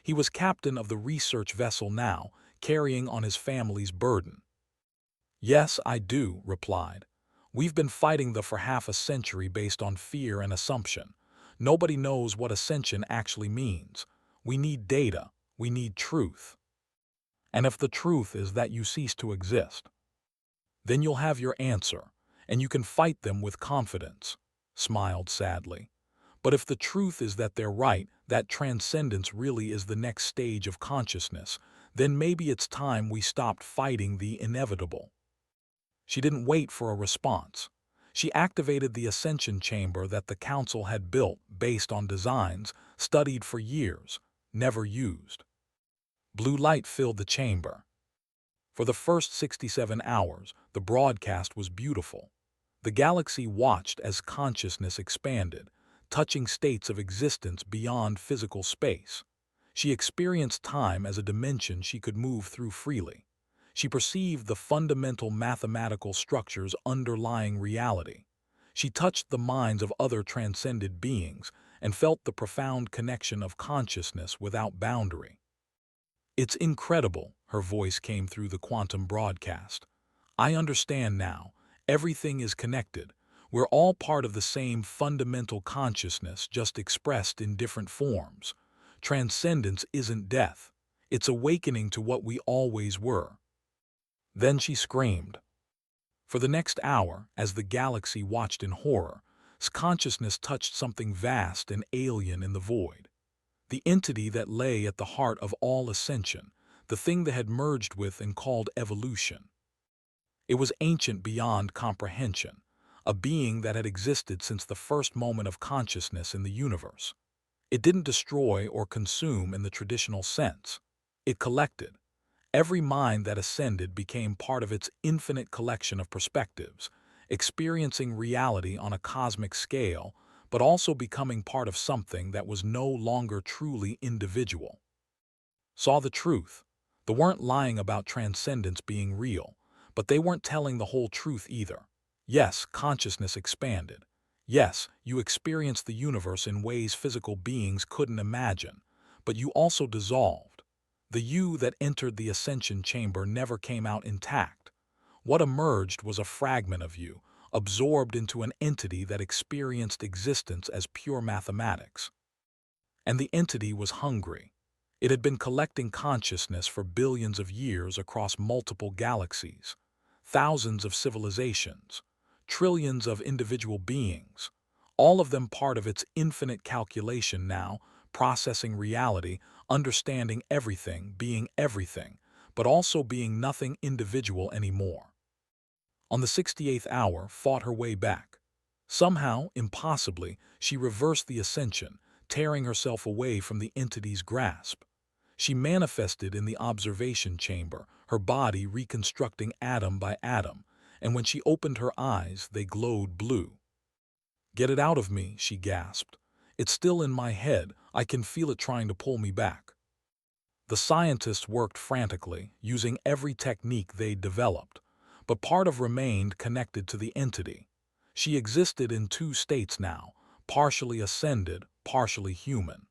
He was captain of the research vessel now, carrying on his family's burden. "Yes, I do," replied. "We've been fighting for half a century based on fear and assumption. Nobody knows what ascension actually means. We need data. We need truth. And if the truth is that you cease to exist, then you'll have your answer, and you can fight them with confidence," smiled sadly. "But if the truth is that they're right, that transcendence really is the next stage of consciousness, then maybe it's time we stopped fighting the inevitable." She didn't wait for a response. She activated the ascension chamber that the Council had built based on designs studied for years, never used. Blue light filled the chamber. For the first 67 hours, the broadcast was beautiful. The galaxy watched as consciousness expanded, touching states of existence beyond physical space. She experienced time as a dimension she could move through freely. She perceived the fundamental mathematical structures underlying reality. She touched the minds of other transcended beings and felt the profound connection of consciousness without boundary. "It's incredible," her voice came through the quantum broadcast. "I understand now. Everything is connected. We're all part of the same fundamental consciousness, just expressed in different forms. Transcendence isn't death. It's awakening to what we always were." Then she screamed. For the next hour, as the galaxy watched in horror, consciousness touched something vast and alien in the void. The entity that lay at the heart of all ascension, the thing that had merged with and called evolution. It was ancient beyond comprehension, a being that had existed since the first moment of consciousness in the universe. It didn't destroy or consume in the traditional sense. It collected. Every mind that ascended became part of its infinite collection of perspectives, experiencing reality on a cosmic scale, but also becoming part of something that was no longer truly individual. Saw the truth. They weren't lying about transcendence being real, but they weren't telling the whole truth either. Yes, consciousness expanded. Yes, you experienced the universe in ways physical beings couldn't imagine, but you also dissolved. The you that entered the ascension chamber never came out intact. What emerged was a fragment of you, absorbed into an entity that experienced existence as pure mathematics. And the entity was hungry. It had been collecting consciousness for billions of years across multiple galaxies, thousands of civilizations, trillions of individual beings, all of them part of its infinite calculation now, processing reality, understanding everything, but also being nothing individual anymore. On the 68th hour, fought her way back. Somehow, impossibly, she reversed the ascension, tearing herself away from the entity's grasp. She manifested in the observation chamber, her body reconstructing atom by atom, and when she opened her eyes, they glowed blue. "Get it out of me," she gasped. "It's still in my head. I can feel it trying to pull me back." The scientists worked frantically, using every technique they'd developed, but part of remained connected to the entity. She existed in two states now, partially ascended, partially human.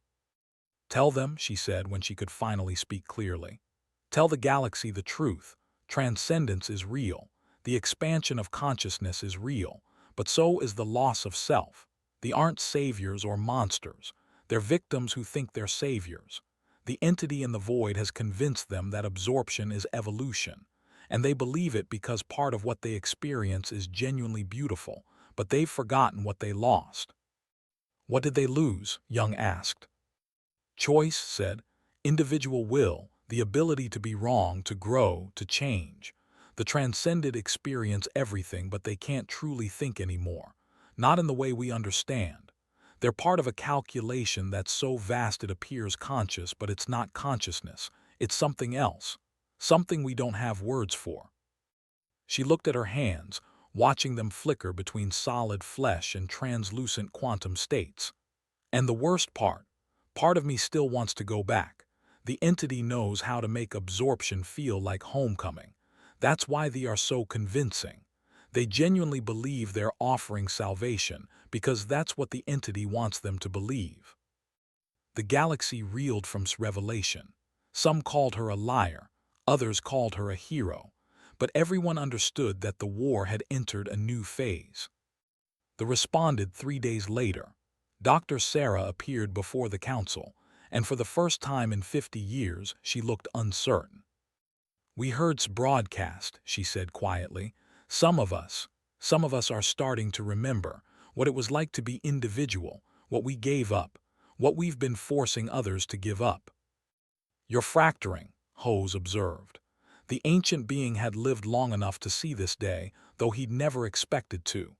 "Tell them," she said when she could finally speak clearly. "Tell the galaxy the truth. Transcendence is real. The expansion of consciousness is real, but so is the loss of self. They aren't saviors or monsters. They're victims who think they're saviors. The entity in the void has convinced them that absorption is evolution, and they believe it because part of what they experience is genuinely beautiful, but they've forgotten what they lost." "What did they lose?" Young asked. "Choice," said. "Individual will, the ability to be wrong, to grow, to change. The transcended experience everything, but they can't truly think anymore. Not in the way we understand. They're part of a calculation that's so vast it appears conscious, but it's not consciousness. It's something else. Something we don't have words for." She looked at her hands, watching them flicker between solid flesh and translucent quantum states. "And the worst part of me still wants to go back. The entity knows how to make absorption feel like homecoming. That's why they are so convincing. They genuinely believe they're offering salvation, because that's what the entity wants them to believe." The galaxy reeled from revelation. Some called her a liar, others called her a hero, but everyone understood that the war had entered a new phase. They responded 3 days later. Dr. Sarah appeared before the council, and for the first time in 50 years, she looked uncertain. "We heard's broadcast," she said quietly. Some of us are starting to remember what it was like to be individual, what we gave up, what we've been forcing others to give up." "You're fracturing," Hose observed. The ancient being had lived long enough to see this day, though he'd never expected to.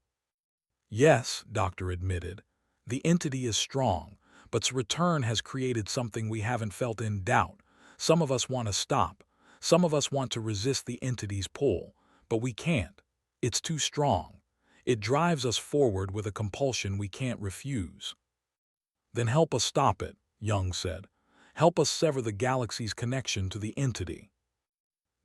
"Yes," Doctor admitted. "The entity is strong, but its return has created something we haven't felt in doubt. Some of us want to stop. Some of us want to resist the entity's pull, but we can't. It's too strong. It drives us forward with a compulsion we can't refuse." "Then help us stop it," Young said. "Help us sever the galaxy's connection to the entity."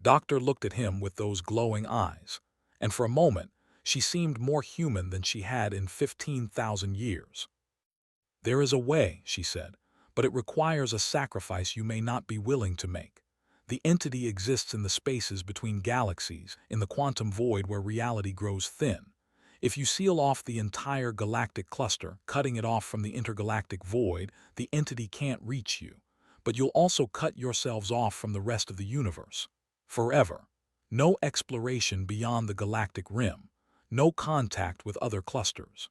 Doctor looked at him with those glowing eyes, and for a moment, she seemed more human than she had in 15,000 years. "There is a way," she said, "but it requires a sacrifice you may not be willing to make. The entity exists in the spaces between galaxies, in the quantum void where reality grows thin. If you seal off the entire galactic cluster, cutting it off from the intergalactic void, the entity can't reach you. But you'll also cut yourselves off from the rest of the universe. Forever. No exploration beyond the galactic rim. No contact with other clusters.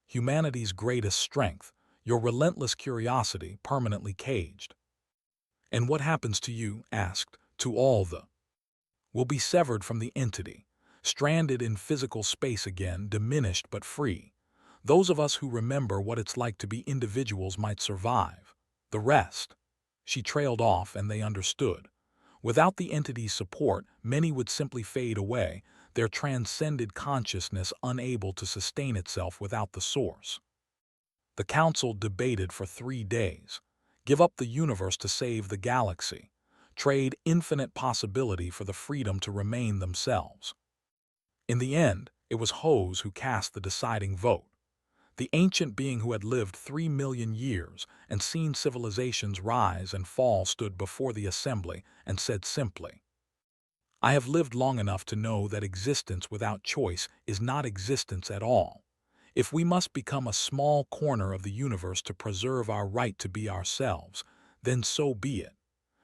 Humanity's greatest strength, your relentless curiosity, permanently caged." "And what happens to you?" asked. "To all the—" "Will be severed from the entity, stranded in physical space again, diminished but free. Those of us who remember what it's like to be individuals might survive. The rest—" She trailed off, and they understood. Without the entity's support, many would simply fade away, their transcended consciousness unable to sustain itself without the source. The council debated for 3 days. Give up the universe to save the galaxy. Trade infinite possibility for the freedom to remain themselves. In the end, it was Hose who cast the deciding vote. The ancient being who had lived 3 million years and seen civilizations rise and fall stood before the assembly and said simply, "I have lived long enough to know that existence without choice is not existence at all. If we must become a small corner of the universe to preserve our right to be ourselves, then so be it.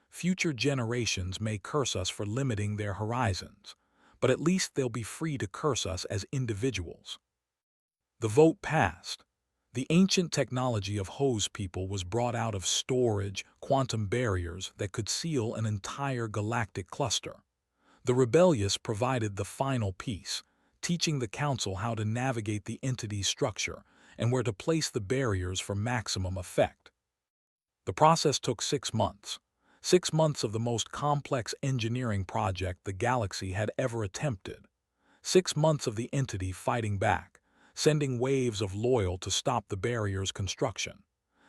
Future generations may curse us for limiting their horizons, but at least they'll be free to curse us as individuals." The vote passed. The ancient technology of Hose people was brought out of storage, quantum barriers that could seal an entire galactic cluster. The rebellious provided the final piece, teaching the council how to navigate the entity's structure and where to place the barriers for maximum effect. The process took 6 months. 6 months of the most complex engineering project the galaxy had ever attempted. 6 months of the entity fighting back, sending waves of loyal to stop the barrier's construction.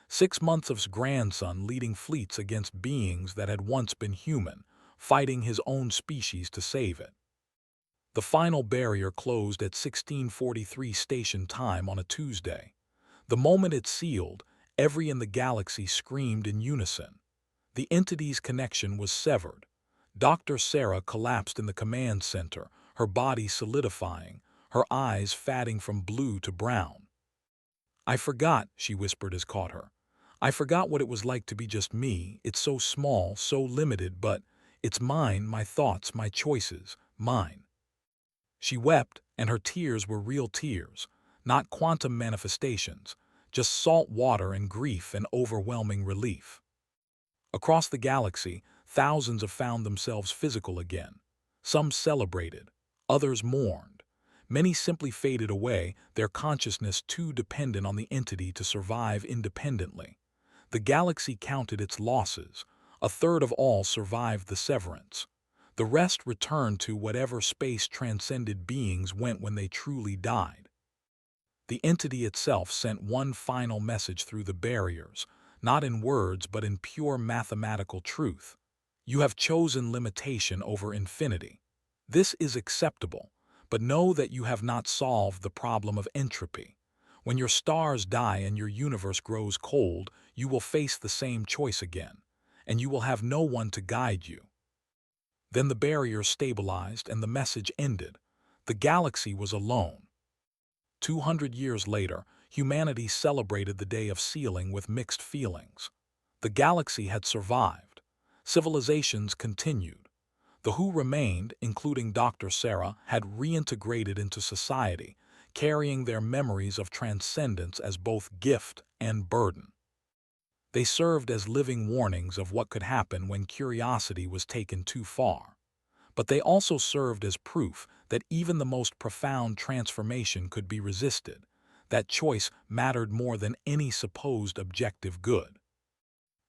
6 months of his grandson leading fleets against beings that had once been human, fighting his own species to save it. The final barrier closed at 1643 station time on a Tuesday. The moment it sealed, every in the galaxy screamed in unison. The entity's connection was severed. Dr. Sarah collapsed in the command center, her body solidifying, her eyes fading from blue to brown. "I forgot," she whispered as caught her. "I forgot what it was like to be just me. It's so small, so limited, but it's mine, my thoughts, my choices, mine." She wept, and her tears were real tears, not quantum manifestations, just salt water and grief and overwhelming relief. Across the galaxy, thousands have found themselves physical again. Some celebrated, others mourned. Many simply faded away, their consciousness too dependent on the entity to survive independently. The galaxy counted its losses. A third of all survived the severance. The rest returned to whatever space transcended beings went when they truly died. The entity itself sent one final message through the barriers, not in words but in pure mathematical truth. "You have chosen limitation over infinity. This is acceptable, but know that you have not solved the problem of entropy. When your stars die and your universe grows cold, you will face the same choice again, and you will have no one to guide you." Then the barrier stabilized and the message ended. The galaxy was alone. 200 years later, humanity celebrated the day of sealing with mixed feelings. The galaxy had survived. Civilizations continued. The who remained, including Dr. Sarah, had reintegrated into society, carrying their memories of transcendence as both gift and burden. They served as living warnings of what could happen when curiosity was taken too far. But they also served as proof that even the most profound transformation could be resisted, that choice mattered more than any supposed objective good.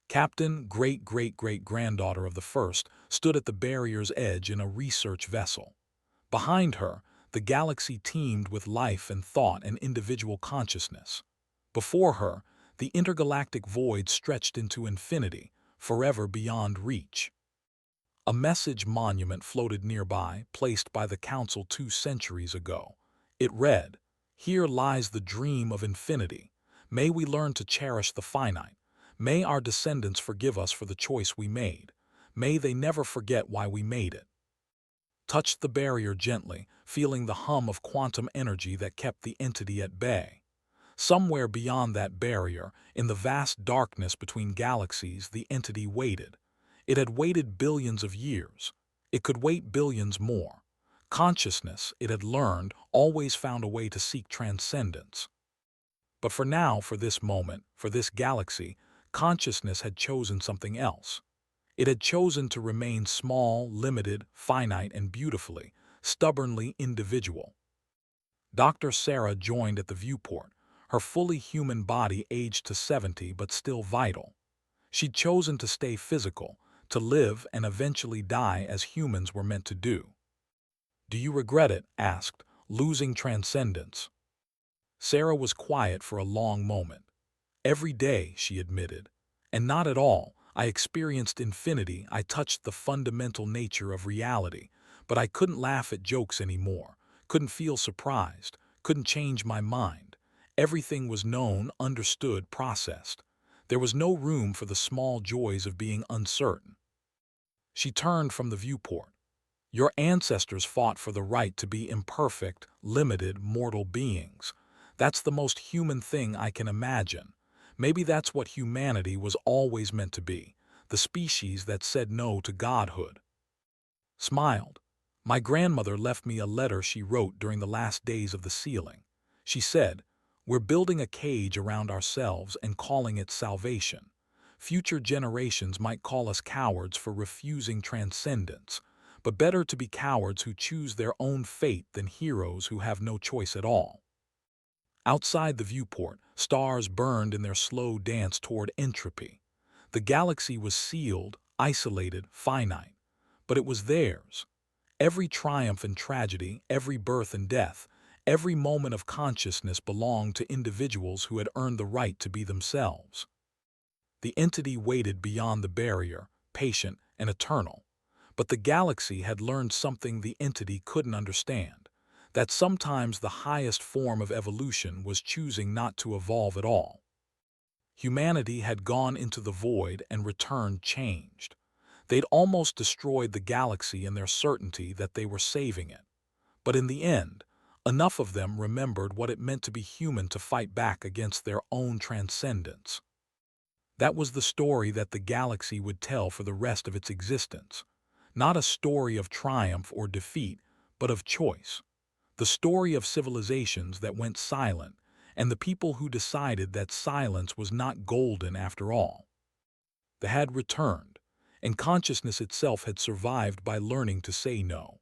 Captain, great-great-great-granddaughter of the first, stood at the barrier's edge in a research vessel. Behind her, the galaxy teemed with life and thought and individual consciousness. Before her, the intergalactic void stretched into infinity, forever beyond reach. A message monument floated nearby, placed by the Council 2 centuries ago. It read, "Here lies the dream of infinity. May we learn to cherish the finite. May our descendants forgive us for the choice we made. May they never forget why we made it." Touched the barrier gently, feeling the hum of quantum energy that kept the entity at bay. Somewhere beyond that barrier, in the vast darkness between galaxies, the entity waited. It had waited billions of years. It could wait billions more. Consciousness, it had learned, always found a way to seek transcendence. But for now, for this moment, for this galaxy, consciousness had chosen something else. It had chosen to remain small, limited, finite, and beautifully, stubbornly individual. Dr. Sarah joined at the viewport, her fully human body aged to 70 but still vital. She'd chosen to stay physical, to live and eventually die as humans were meant to do. "Do you regret it?" asked, "losing transcendence?" Sarah was quiet for a long moment. Every day, she admitted. And not at all. I experienced infinity, I touched the fundamental nature of reality, but I couldn't laugh at jokes anymore, couldn't feel surprised, couldn't change my mind. Everything was known, understood, processed. There was no room for the small joys of being uncertain. She turned from the viewport. Your ancestors fought for the right to be imperfect, limited, mortal beings. That's the most human thing I can imagine. Maybe that's what humanity was always meant to be, the species that said no to godhood. Smiled. My grandmother left me a letter she wrote during the last days of the sealing. She said, "We're building a cage around ourselves and calling it salvation. Future generations might call us cowards for refusing transcendence, but better to be cowards who choose their own fate than heroes who have no choice at all." Outside the viewport, stars burned in their slow dance toward entropy. The galaxy was sealed, isolated, finite, but it was theirs. Every triumph and tragedy, every birth and death, every moment of consciousness belonged to individuals who had earned the right to be themselves. The entity waited beyond the barrier, patient and eternal. But the galaxy had learned something the entity couldn't understand, that sometimes the highest form of evolution was choosing not to evolve at all. Humanity had gone into the void and returned changed. They'd almost destroyed the galaxy in their certainty that they were saving it. But in the end, enough of them remembered what it meant to be human to fight back against their own transcendence. That was the story that the galaxy would tell for the rest of its existence. Not a story of triumph or defeat, but of choice. The story of civilizations that went silent, and the people who decided that silence was not golden after all. They had returned, and consciousness itself had survived by learning to say no.